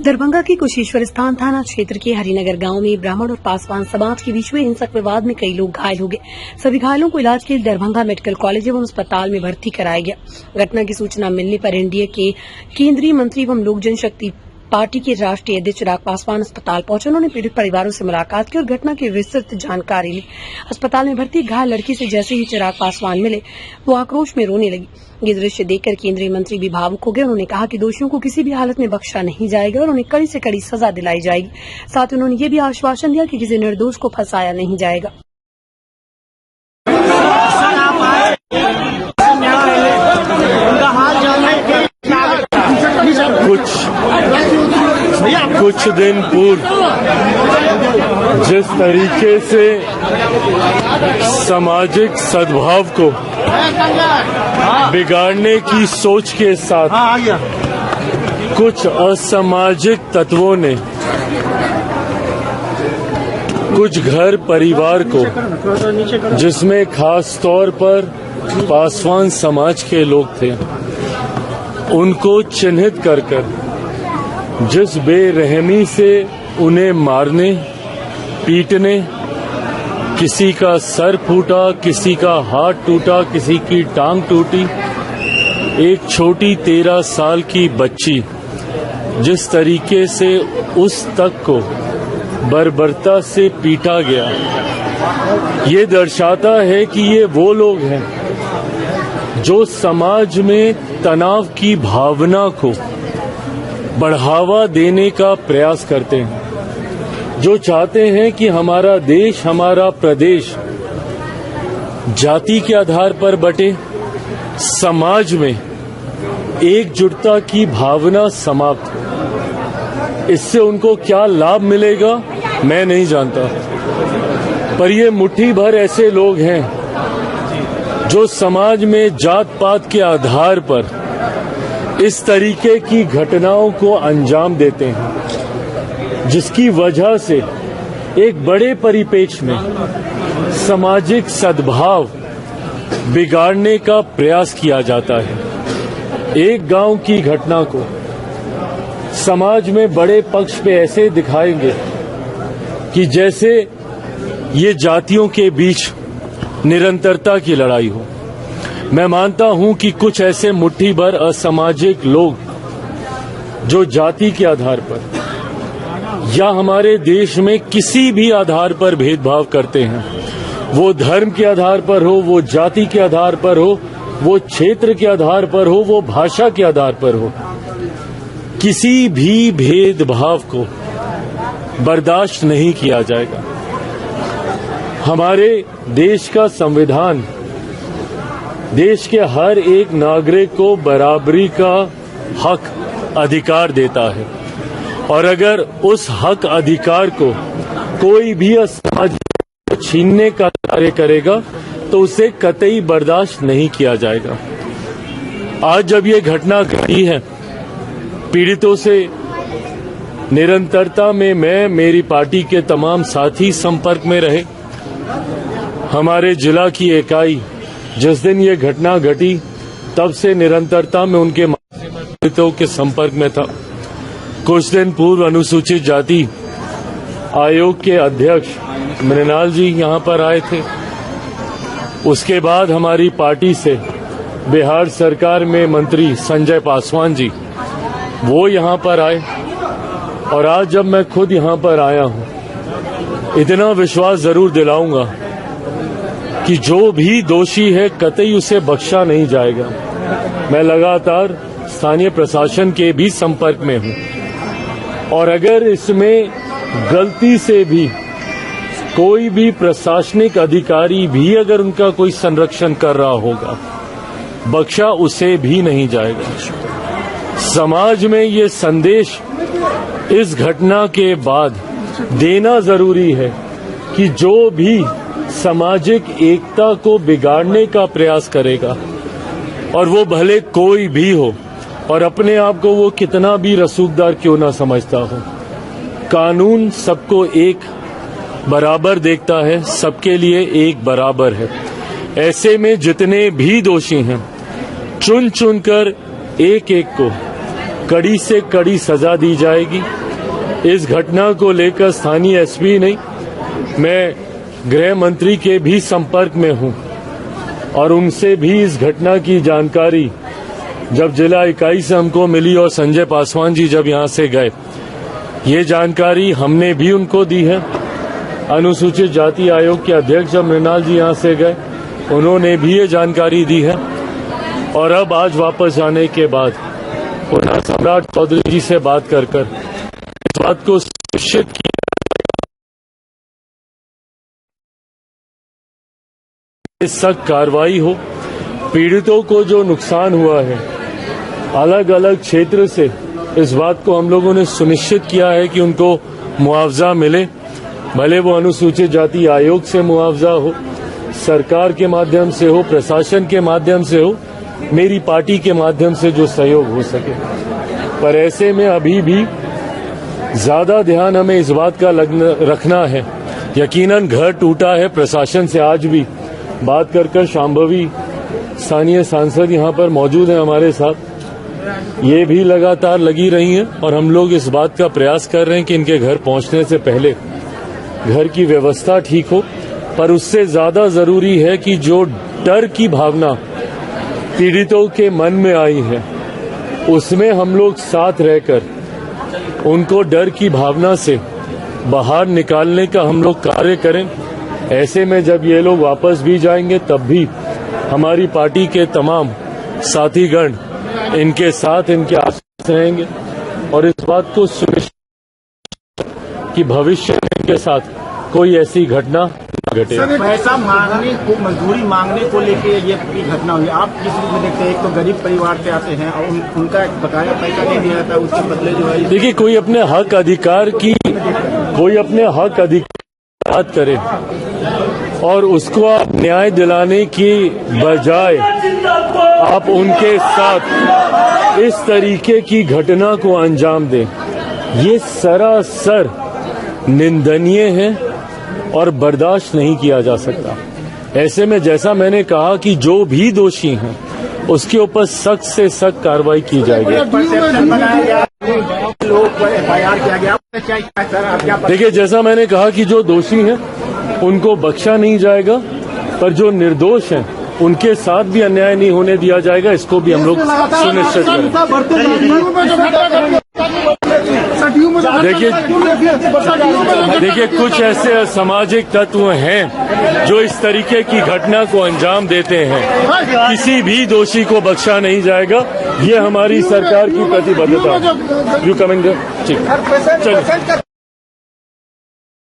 दरभंगा के कुशेश्वर स्थान थाना क्षेत्र के हरिनगर गांव में ब्राह्मण और पासवान समाज के बीच हुए हिंसक विवाद में कई लोग घायल हो गए। सभी घायलों को इलाज के लिए दरभंगा मेडिकल कॉलेज एवं अस्पताल में भर्ती कराया गया। घटना की सूचना मिलने पर एनडीए के केंद्रीय मंत्री एवं लोक जनशक्ति पार्टी के राष्ट्रीय अध्यक्ष चिराग पासवान अस्पताल पहुंचे। उन्होंने पीड़ित परिवारों से मुलाकात की और घटना की विस्तृत जानकारी ली। अस्पताल में भर्ती घायल लड़की से जैसे ही चिराग पासवान मिले वो आक्रोश में रोने लगी। ये दृश्य देखकर केंद्रीय मंत्री भी भावुक हो गए। उन्होंने कहा कि दोषियों को किसी भी हालत में बख्शा नहीं जाएगा और उन्हें कड़ी से कड़ी सजा दिलाई जाएगी। साथ ही उन्होंने ये भी आश्वासन दिया कि किसी निर्दोष को फंसाया नहीं जाएगा। कुछ दिन पूर्व जिस तरीके से सामाजिक सद्भाव को बिगाड़ने की सोच के साथ कुछ असामाजिक तत्वों ने कुछ घर परिवार को, जिसमें खास तौर पर पासवान समाज के लोग थे, उनको चिन्हित कर जिस बेरहमी से उन्हें मारने, पीटने, किसी का सर फूटा, किसी का हाथ टूटा, किसी की टांग टूटी, एक छोटी 13 साल की बच्ची जिस तरीके से उस तक को बर्बरता से पीटा गया, ये दर्शाता है कि ये वो लोग हैं जो समाज में तनाव की भावना को बढ़ावा देने का प्रयास करते हैं, जो चाहते हैं कि हमारा देश, हमारा प्रदेश जाति के आधार पर बटे, समाज में एकजुटता की भावना समाप्त हो। इससे उनको क्या लाभ मिलेगा मैं नहीं जानता, पर ये मुट्ठी भर ऐसे लोग हैं जो समाज में जात पात के आधार पर इस तरीके की घटनाओं को अंजाम देते हैं, जिसकी वजह से एक बड़े परिपेक्ष में सामाजिक सद्भाव बिगाड़ने का प्रयास किया जाता है। एक गांव की घटना को समाज में बड़े पक्ष पे ऐसे दिखाएंगे कि जैसे ये जातियों के बीच निरंतरता की लड़ाई हो। मैं मानता हूं कि कुछ ऐसे मुट्ठी भर असामाजिक लोग जो जाति के आधार पर या हमारे देश में किसी भी आधार पर भेदभाव करते हैं, वो धर्म के आधार पर हो, वो जाति के आधार पर हो, वो क्षेत्र के आधार पर हो, वो भाषा के आधार पर हो, किसी भी भेदभाव को बर्दाश्त नहीं किया जाएगा। हमारे देश का संविधान देश के हर एक नागरिक को बराबरी का हक अधिकार देता है, और अगर उस हक अधिकार को कोई भी असमाज छीनने का कार्य करेगा तो उसे कतई बर्दाश्त नहीं किया जाएगा। आज जब ये घटना घटी है, पीड़ितों से निरंतरता में मैं, मेरी पार्टी के तमाम साथी संपर्क में रहे। हमारे जिला की इकाई जिस दिन ये घटना घटी तब से निरंतरता में उनके पीड़ितों के संपर्क में था। कुछ दिन पूर्व अनुसूचित जाति आयोग के अध्यक्ष मृणाल जी यहां पर आए थे। उसके बाद हमारी पार्टी से बिहार सरकार में मंत्री संजय पासवान जी वो यहां पर आए, और आज जब मैं खुद यहां पर आया हूं, इतना विश्वास जरूर दिलाऊंगा कि जो भी दोषी है कतई उसे बख्शा नहीं जाएगा। मैं लगातार स्थानीय प्रशासन के भी संपर्क में हूं, और अगर इसमें गलती से भी कोई भी प्रशासनिक अधिकारी भी अगर उनका कोई संरक्षण कर रहा होगा, बख्शा उसे भी नहीं जाएगा। समाज में ये संदेश इस घटना के बाद देना जरूरी है कि जो भी सामाजिक एकता को बिगाड़ने का प्रयास करेगा, और वो भले कोई भी हो और अपने आप को वो कितना भी रसूखदार क्यों ना समझता हो, कानून सबको एक बराबर देखता है, सबके लिए एक बराबर है। ऐसे में जितने भी दोषी हैं, चुन चुन कर एक एक को कड़ी से कड़ी सजा दी जाएगी। इस घटना को लेकर स्थानीय एसपी नहीं, मैं गृह मंत्री के भी संपर्क में हूं और उनसे भी इस घटना की जानकारी जब जिला इकाई से हमको मिली और संजय पासवान जी जब यहां से गए, ये जानकारी हमने भी उनको दी है। अनुसूचित जाति आयोग के अध्यक्ष जब मृणाल जी यहां से गए, उन्होंने भी ये जानकारी दी है। और अब आज वापस आने के बाद पुनः सम्राट चौधरी जी से बात कर इस बात को सुनिश्चित किया सख्त कार्रवाई हो। पीड़ितों को जो नुकसान हुआ है अलग अलग क्षेत्र से, इस बात को हम लोगों ने सुनिश्चित किया है कि उनको मुआवजा मिले, भले वो अनुसूचित जाति आयोग से मुआवजा हो, सरकार के माध्यम से हो, प्रशासन के माध्यम से हो, मेरी पार्टी के माध्यम से जो सहयोग हो सके। पर ऐसे में अभी भी ज्यादा ध्यान हमें इस बात का रखना है। यकीनन घर टूटा है, प्रशासन से आज भी बात कर शांभवी स्थानीय सांसद यहां पर मौजूद हैं हमारे साथ, ये भी लगातार लगी रही हैं और हम लोग इस बात का प्रयास कर रहे हैं कि इनके घर पहुंचने से पहले घर की व्यवस्था ठीक हो। पर उससे ज्यादा जरूरी है कि जो डर की भावना पीड़ितों के मन में आई है, उसमें हम लोग साथ रहकर उनको डर की भावना से बाहर निकालने का हम लोग कार्य करें। ऐसे में जब ये लोग वापस भी जाएंगे तब भी हमारी पार्टी के तमाम साथीगण इनके साथ, इनके आस रहेंगे और इस बात को सुनिश्चित कि भविष्य में इनके साथ कोई ऐसी घटना न घटे। पैसा मांगने को, मजदूरी मांगने को लेके ये पूरी घटना हुई। आप किस रूप में देखते हैं? एक तो गरीब परिवार से आते हैं और उनका बकाया पैसा नहीं दिया जाता, उसके बदले जो है, देखिए कोई अपने हक अधिकार बात करे और उसको आप न्याय दिलाने की बजाय आप उनके साथ इस तरीके की घटना को अंजाम दें, ये सरासर निंदनीय है और बर्दाश्त नहीं किया जा सकता। ऐसे में जैसा मैंने कहा कि जो भी दोषी हैं उसके ऊपर सख्त से सख्त कार्रवाई की जाएगी। देखिए, जैसा मैंने कहा कि जो दोषी हैं उनको बख्शा नहीं जाएगा, पर जो निर्दोष हैं उनके साथ भी अन्याय नहीं होने दिया जाएगा। इसको भी हम लोग सुनिश्चित करें। देखिए कुछ ऐसे असामाजिक तत्व हैं जो इस तरीके की घटना को अंजाम देते हैं, किसी भी दोषी को बख्शा नहीं जाएगा। ये हमारी सरकार की प्रतिबद्धता है। You coming? ठीक, चलिए।